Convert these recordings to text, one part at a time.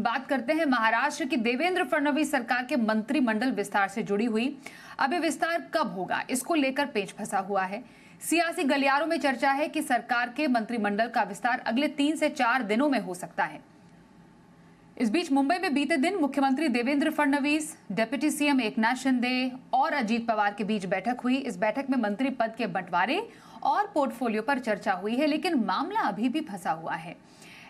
बात करते हैं महाराष्ट्र की देवेंद्र फडणवीस सरकार के मंत्रिमंडल विस्तार से जुड़ी हुई। अब ये विस्तार कब होगा, इसको लेकर पेच फंसा हुआ है। सियासी गलियारों में चर्चा है कि सरकार के मंत्रिमंडल का विस्तार अगले 3 से 4 दिनों में हो सकता है। इस बीच मुंबई में बीते दिन मुख्यमंत्री देवेंद्र फडणवीस, डिप्टी सीएम एकनाथ शिंदे और अजीत पवार के बीच बैठक हुई। इस बैठक में मंत्री पद के बंटवारे और पोर्टफोलियो पर चर्चा हुई है, लेकिन मामला अभी भी फंसा हुआ है।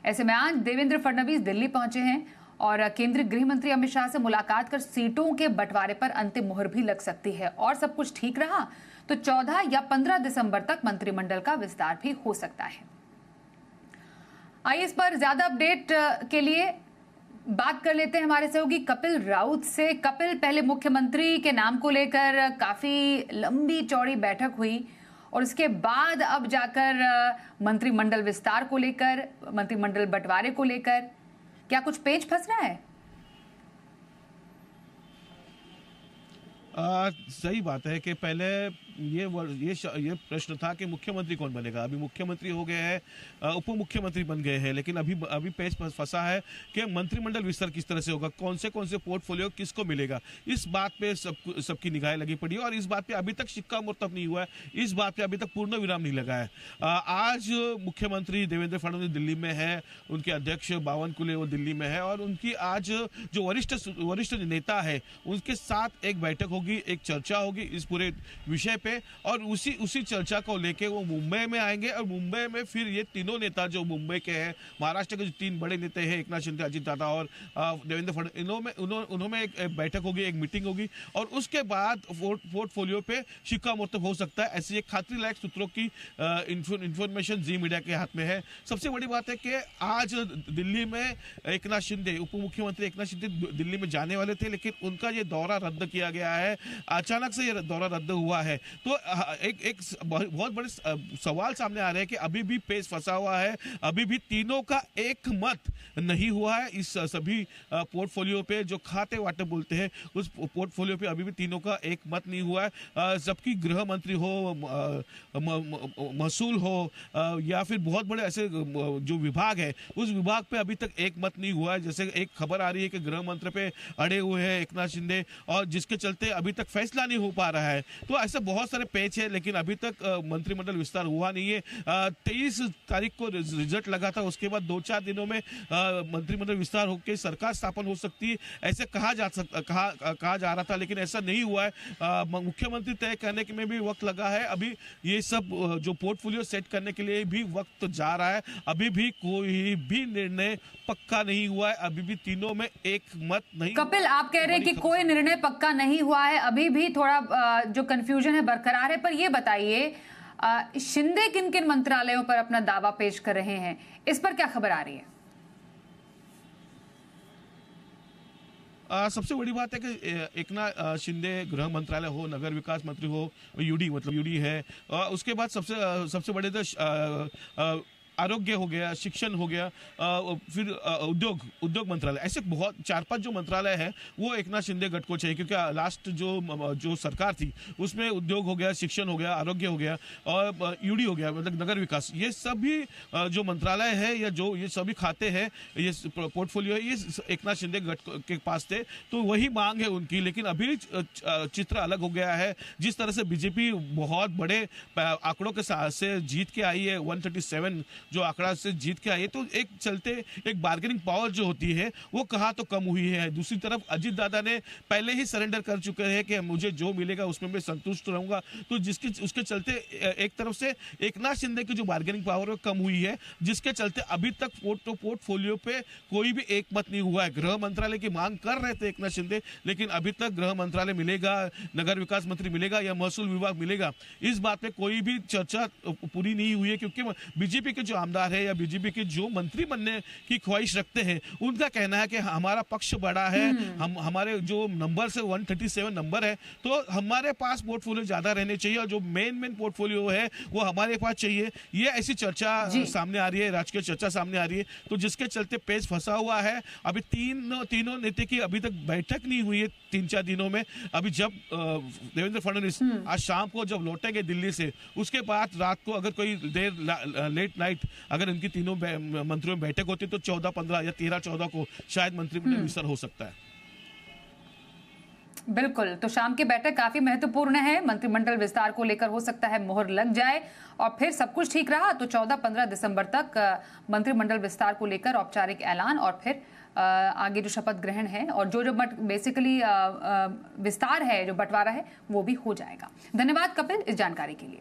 ऐसे में आज देवेंद्र फडणवीस दिल्ली पहुंचे हैं और केंद्रीय गृह मंत्री अमित शाह से मुलाकात कर सीटों के बंटवारे पर अंतिम मुहर भी लग सकती है। और सब कुछ ठीक रहा तो 14 या 15 दिसंबर तक मंत्रिमंडल का विस्तार भी हो सकता है। आइए इस पर ज्यादा अपडेट के लिए बात कर लेते हैं हमारे सहयोगी कपिल राउत से। कपिल, पहले मुख्यमंत्री के नाम को लेकर काफी लंबी चौड़ी बैठक हुई और उसके बाद अब जाकर मंत्रिमंडल विस्तार को लेकर, मंत्रिमंडल बंटवारे को लेकर क्या कुछ पेच फंस रहा है? सही बात है कि पहले ये प्रश्न था कि मुख्यमंत्री कौन बनेगा। अभी मुख्यमंत्री हो गए हैं, उप मुख्यमंत्री बन गए हैं, लेकिन अभी पेच फंसा है कि मंत्रिमंडल विस्तार किस तरह से होगा, कौन से पोर्टफोलियो किसको मिलेगा। इस बात पे सबकी निगाहें लगी पड़ी है और इस बात पे अभी तक शिक्कामोर्तब नहीं हुआ है, इस बात पे अभी तक पूर्ण विराम नहीं लगा है। आज मुख्यमंत्री देवेंद्र फडणवीस दिल्ली में है, उनके अध्यक्ष बावनकुले वो दिल्ली में है और उनकी आज जो वरिष्ठ नेता है उनके साथ एक बैठक होगी, एक चर्चा होगी इस पूरे विषय पे और उसी चर्चा को लेके वो मुंबई में आएंगे और मुंबई में फिर ये तीनों नेता जो मुंबई के हैं, महाराष्ट्र के जो 3 बड़े नेता हैं, एकनाथ शिंदे, अजित दादा और देवेंद्र फडणवीस, इन्होंने एक बैठक होगी, एक मीटिंग होगी और उसके बाद पोर्टफोलियो पे शिक्कामोर्तब हो सकता है। ऐसी एक खातरी लायक सूत्रों की इंफॉर्मेशन जी मीडिया के हाथ में है। सबसे बड़ी बात है कि आज दिल्ली में एकनाथ शिंदे, उप मुख्यमंत्री एकनाथ शिंदे दिल्ली में जाने वाले थे, लेकिन उनका ये दौरा रद्द किया गया है। अचानक से ये दौरा रद्द हुआ है तो एक बहुत बड़े सवाल सामने आ रहे हैं कि अभी भी पेच फंसा हुआ है, अभी भी तीनों का एक मत नहीं हुआ है। इस सभी पोर्टफोलियो पे जो खाते वाटे बोलते हैं उस पोर्टफोलियो पे अभी भी तीनों का एक मत नहीं हुआ है। जबकि गृह मंत्री हो, महसूल हो या फिर बहुत बड़े ऐसे जो विभाग है उस विभाग पे अभी तक एक मत नहीं हुआ है। जैसे एक खबर आ रही है कि गृह मंत्री पे अड़े हुए हैं एकनाथ शिंदे और जिसके चलते अभी तक फैसला नहीं हो पा रहा है। तो ऐसे बहुत सारे पेच है, लेकिन अभी तक मंत्रिमंडल विस्तार हुआ नहीं है। 23 तारीख को रिजल्ट लगा था, उसके बाद 2-4 दिनों में मंत्रिमंडल विस्तार होकर सरकार स्थापन हो सकती है, ऐसे कहा जा रहा था, लेकिन ऐसा नहीं हुआ है। मुख्यमंत्री तय करने के में भी वक्त लगा है। अभी ये सब जो पोर्टफोलियो सेट करने के लिए भी वक्त जा रहा है। अभी भी कोई भी निर्णय पक्का नहीं हुआ है, अभी भी तीनों में एक मत नहीं। कपिल, आप कह रहे हैं कि कोई निर्णय पक्का नहीं हुआ है, अभी भी थोड़ा जो कंफ्यूजन है बरकरार है। पर ये बताइए, शिंदे किन किन मंत्रालयों पर अपना दावा पेश कर रहे हैं, इस पर क्या खबर आ रही है? सबसे बड़ी बात है कि एकनाथ शिंदे गृह मंत्रालय हो, नगर विकास मंत्री हो, यूडी है। उसके बाद सबसे बड़े तो आरोग्य हो गया, शिक्षण हो गया, फिर उद्योग मंत्रालय, ऐसे बहुत 4-5 जो मंत्रालय है वो एकनाथ शिंदे गट को चाहिए, क्योंकि लास्ट जो सरकार थी उसमें उद्योग हो गया, शिक्षण हो गया, आरोग्य हो गया और यूडी हो गया, मतलब नगर विकास, ये सभी जो मंत्रालय है या जो ये सभी खाते हैं, ये पोर्टफोलियो है, ये एकनाथ शिंदे गट के पास थे। तो वही मांग है उनकी, लेकिन अभी चित्र अलग हो गया है। जिस तरह से बीजेपी बहुत बड़े आंकड़ों के साथ से जीत के आई है, 137 जो आंकड़ा से जीत के आई, तो एक चलते एक बार्गेनिंग पावर जो होती है वो कहाँ तो कम हुई है। दूसरी तरफ अजीत दादा ने पहले ही सरेंडर कर चुके हैं कि मुझे जो मिलेगा उसमें मैं संतुष्ट रहूंगा, तो उसके चलते एक तरफ से एकनाथ शिंदे की जो बार्गेनिंग पावर है कम हुई है, जिसके चलते अभी तक पोर्टफोलियो पे कोई भी एक मत नहीं हुआ है। गृह मंत्रालय की मांग कर रहे थे एकनाथ शिंदे, लेकिन अभी तक गृह मंत्रालय मिलेगा, नगर विकास मंत्री मिलेगा या महसूल विभाग मिलेगा, इस बात पे कोई भी चर्चा पूरी नहीं हुई है। क्योंकि बीजेपी के जो आमदार है या बीजेपी के जो मंत्री बनने की ख्वाहिश रखते हैं, उनका कहना है कि हमारा पक्ष बड़ा है, हमारे जो नंबर से 137 नंबर है, तो हमारे पास पोर्टफोलियो ज्यादा रहने चाहिए और जो मेन पोर्टफोलियो है वो हमारे पास चाहिए। ये ऐसी चर्चा सामने आ रही है, राजकीय चर्चा सामने आ रही है, तो जिसके चलते पेच फंसा हुआ है। अभी तीनों नेता की अभी तक बैठक नहीं हुई है 3-4 दिनों में। अभी जब देवेंद्र फडणवीस आज शाम को जब लौटेंगे दिल्ली से, उसके बाद रात को अगर कोई देर लेट नाइट साथ अगर इनकी तीनों मंत्रियों में बैठक होती तो 14-15 या 13-14 को शायद मंत्रिमंडल विस्तार हो सकता है। बिल्कुल, तो शाम की बैठक काफी महत्वपूर्ण है। मंत्रिमंडल विस्तार को लेकर हो सकता है मोहर लग जाए और फिर सब कुछ ठीक रहा तो 14-15 दिसंबर तक मंत्रिमंडल विस्तार को लेकर औपचारिक ऐलान और फिर आगे जो शपथ ग्रहण है और जो बेसिकली विस्तार है, जो बंटवारा है, वो भी हो जाएगा। धन्यवाद कपिल इस जानकारी के लिए।